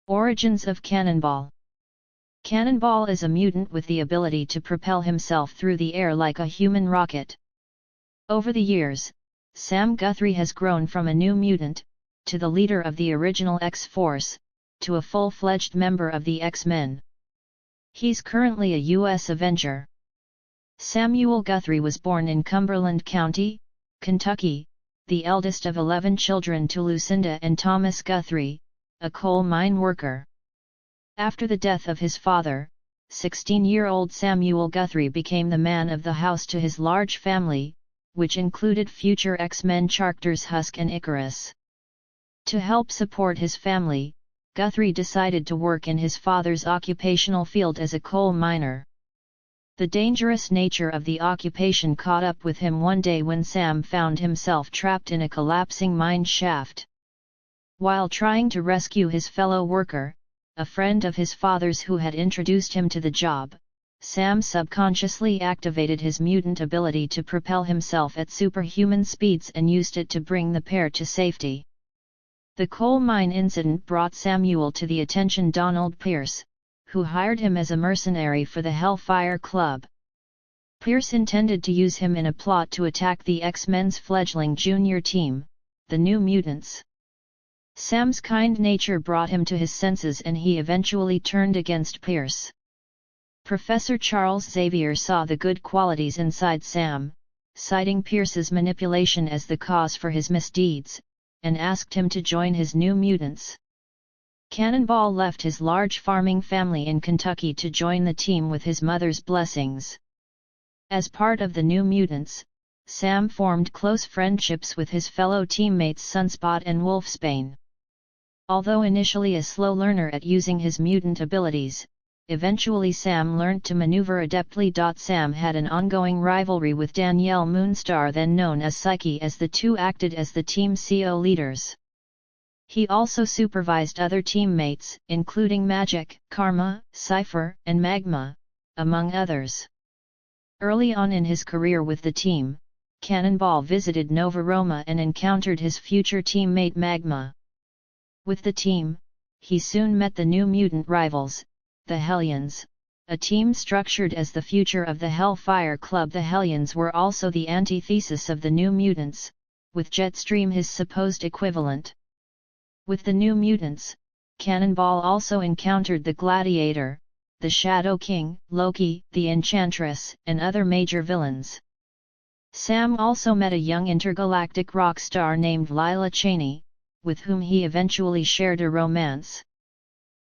Origins of Cannonball. Cannonball is a mutant with the ability to propel himself through the air like a human rocket. Over the years, Sam Guthrie has grown from a new mutant, to the leader of the original X-Force, to a full-fledged member of the X-Men. He's currently a U.S. Avenger. Samuel Guthrie was born in Cumberland County, Kentucky, the eldest of 11 children to Lucinda and Thomas Guthrie, a coal mine worker. After the death of his father, 16-year-old Samuel Guthrie became the man of the house to his large family, which included future X-Men characters Husk and Icarus. To help support his family, Guthrie decided to work in his father's occupational field as a coal miner. The dangerous nature of the occupation caught up with him one day when Sam found himself trapped in a collapsing mine shaft. While trying to rescue his fellow worker, a friend of his father's who had introduced him to the job, Sam subconsciously activated his mutant ability to propel himself at superhuman speeds and used it to bring the pair to safety. The coal mine incident brought Samuel to the attention Donald Pierce, who hired him as a mercenary for the Hellfire Club. Pierce intended to use him in a plot to attack the X-Men's fledgling junior team, the New Mutants. Sam's kind nature brought him to his senses and he eventually turned against Pierce. Professor Charles Xavier saw the good qualities inside Sam, citing Pierce's manipulation as the cause for his misdeeds, and asked him to join his New Mutants. Cannonball left his large farming family in Kentucky to join the team with his mother's blessings. As part of the New Mutants, Sam formed close friendships with his fellow teammates Sunspot and Wolfsbane. Although initially a slow learner at using his mutant abilities, eventually Sam learned to maneuver adeptly. Sam had an ongoing rivalry with Danielle Moonstar, then known as Psyche, as the two acted as the team CO leaders. He also supervised other teammates, including Magic, Karma, Cypher, and Magma, among others. Early on in his career with the team, Cannonball visited Nova Roma and encountered his future teammate Magma. With the team, he soon met the New Mutant rivals, the Hellions, a team structured as the future of the Hellfire Club. The Hellions were also the antithesis of the New Mutants, with Jetstream his supposed equivalent. With the New Mutants, Cannonball also encountered the Gladiator, the Shadow King, Loki, the Enchantress, and other major villains. Sam also met a young intergalactic rock star named Lila Cheney, with whom he eventually shared a romance.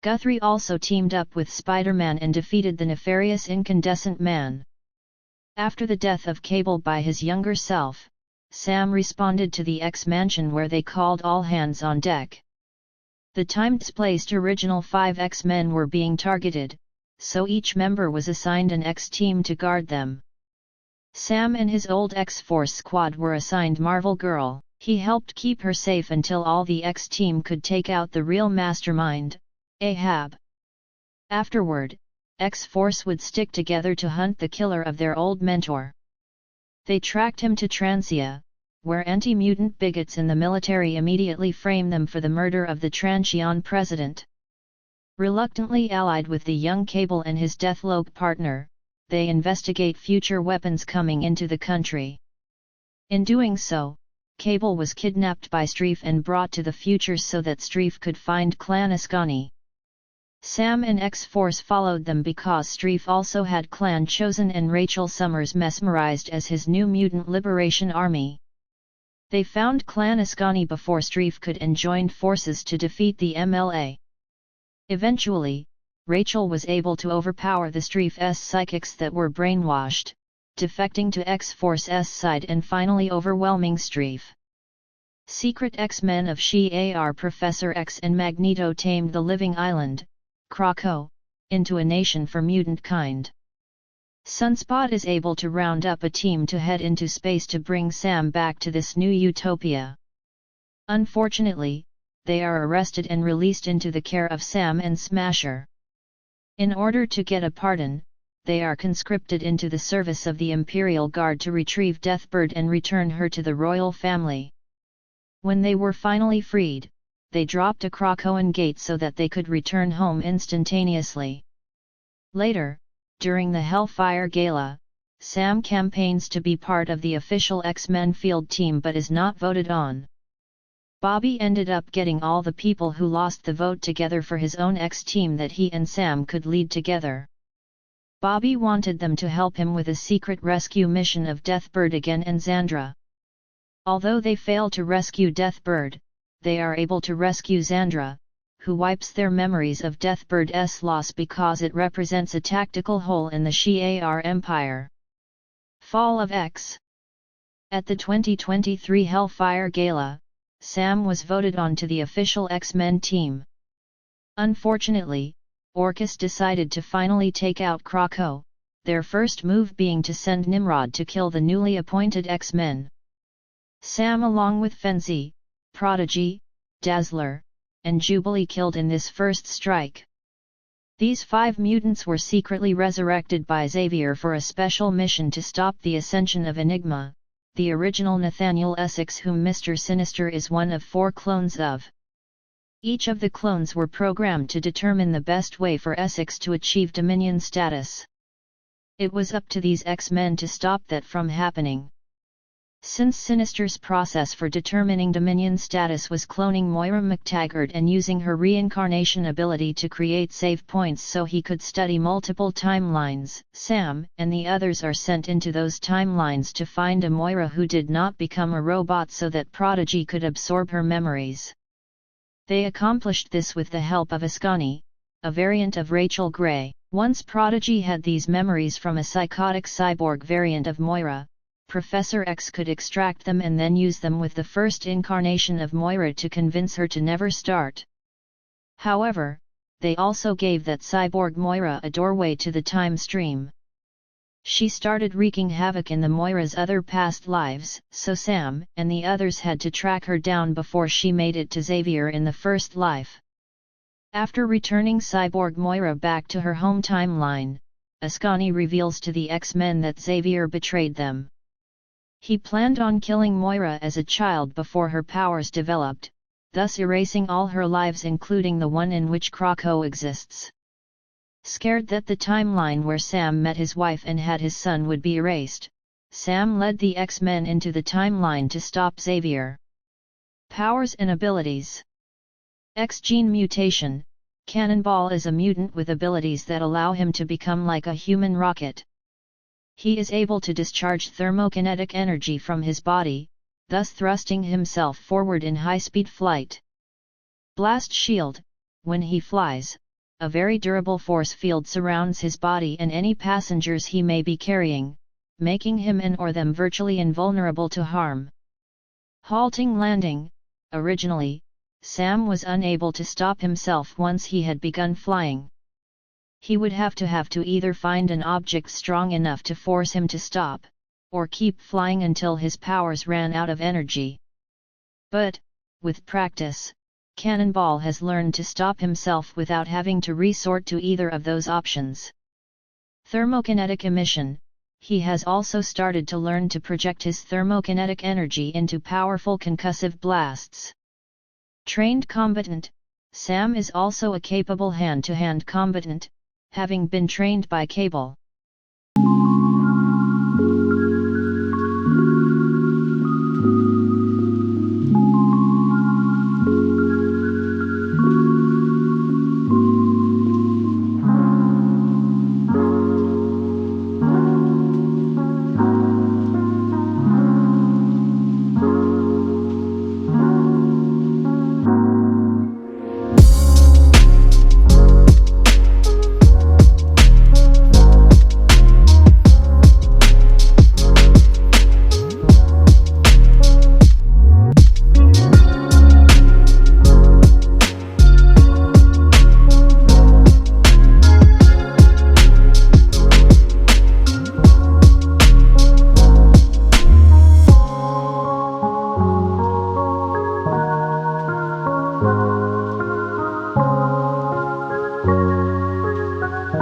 Guthrie also teamed up with Spider-Man and defeated the nefarious Incandescent Man. After the death of Cable by his younger self, Sam responded to the X-Mansion where they called all hands on deck. The time-displaced original 5 X-Men were being targeted, so each member was assigned an X-team to guard them. Sam and his old X-Force squad were assigned Marvel Girl. He helped keep her safe until all the X-team could take out the real mastermind, Ahab. Afterward, X-Force would stick together to hunt the killer of their old mentor. They tracked him to Transia, where anti-mutant bigots in the military immediately frame them for the murder of the Transian president. Reluctantly allied with the young Cable and his Deathloop partner, they investigate future weapons coming into the country. In doing so, Cable was kidnapped by Streif and brought to the future so that Streif could find Clan Ascani. Sam and X-Force followed them because Streif also had Clan Chosen and Rachel Summers mesmerized as his New Mutant Liberation Army. They found Clan Ascani before Streif could and joined forces to defeat the MLA. Eventually, Rachel was able to overpower the Streif's psychics that were brainwashed, defecting to X-Force's side and finally overwhelming Streif. Secret X-Men of Shi'ar Professor X and Magneto tamed the living island, Krakow, into a nation for mutant kind. Sunspot is able to round up a team to head into space to bring Sam back to this new utopia. Unfortunately, they are arrested and released into the care of Sam and Smasher. In order to get a pardon, they are conscripted into the service of the Imperial Guard to retrieve Deathbird and return her to the royal family. When they were finally freed, they dropped a Krakoan gate so that they could return home instantaneously. Later, during the Hellfire Gala, Sam campaigns to be part of the official X-Men field team but is not voted on. Bobby ended up getting all the people who lost the vote together for his own X-team that he and Sam could lead together. Bobby wanted them to help him with a secret rescue mission of Deathbird again and Xandra. Although they fail to rescue Deathbird, they are able to rescue Xandra, who wipes their memories of Deathbird's loss because it represents a tactical hole in the Shi'ar Empire. Fall of X. At the 2023 Hellfire Gala, Sam was voted on to the official X-Men team. Unfortunately, Orchis decided to finally take out Krakow, their first move being to send Nimrod to kill the newly appointed X-Men. Sam along with Frenzy, Prodigy, Dazzler, and Jubilee killed in this first strike. These 5 mutants were secretly resurrected by Xavier for a special mission to stop the ascension of Enigma, the original Nathaniel Essex whom Mr. Sinister is one of 4 clones of. Each of the clones were programmed to determine the best way for Essex to achieve Dominion status. It was up to these X-Men to stop that from happening. Since Sinister's process for determining Dominion status was cloning Moira MacTaggert and using her reincarnation ability to create save points so he could study multiple timelines, Sam and the others are sent into those timelines to find a Moira who did not become a robot so that Prodigy could absorb her memories. They accomplished this with the help of Ascani, a variant of Rachel Gray. Once Prodigy had these memories from a psychotic cyborg variant of Moira, Professor X could extract them and then use them with the first incarnation of Moira to convince her to never start. However, they also gave that cyborg Moira a doorway to the time stream. She started wreaking havoc in the Moira's other past lives, so Sam and the others had to track her down before she made it to Xavier in the first life. After returning cyborg Moira back to her home timeline, Ascani reveals to the X-Men that Xavier betrayed them. He planned on killing Moira as a child before her powers developed, thus erasing all her lives including the one in which Krakow exists. Scared that the timeline where Sam met his wife and had his son would be erased, Sam led the X-Men into the timeline to stop Xavier. Powers and abilities. X-gene mutation. Cannonball is a mutant with abilities that allow him to become like a human rocket. He is able to discharge thermokinetic energy from his body, thus thrusting himself forward in high-speed flight. Blast shield. When he flies, a very durable force field surrounds his body and any passengers he may be carrying, making him and or them virtually invulnerable to harm. Halting landing. Originally, Sam was unable to stop himself once he had begun flying. He would have to either find an object strong enough to force him to stop, or keep flying until his powers ran out of energy. But, with practice, Cannonball has learned to stop himself without having to resort to either of those options. Thermokinetic emission. He has also started to learn to project his thermokinetic energy into powerful concussive blasts. Trained combatant. Sam is also a capable hand-to-hand combatant, having been trained by Cable.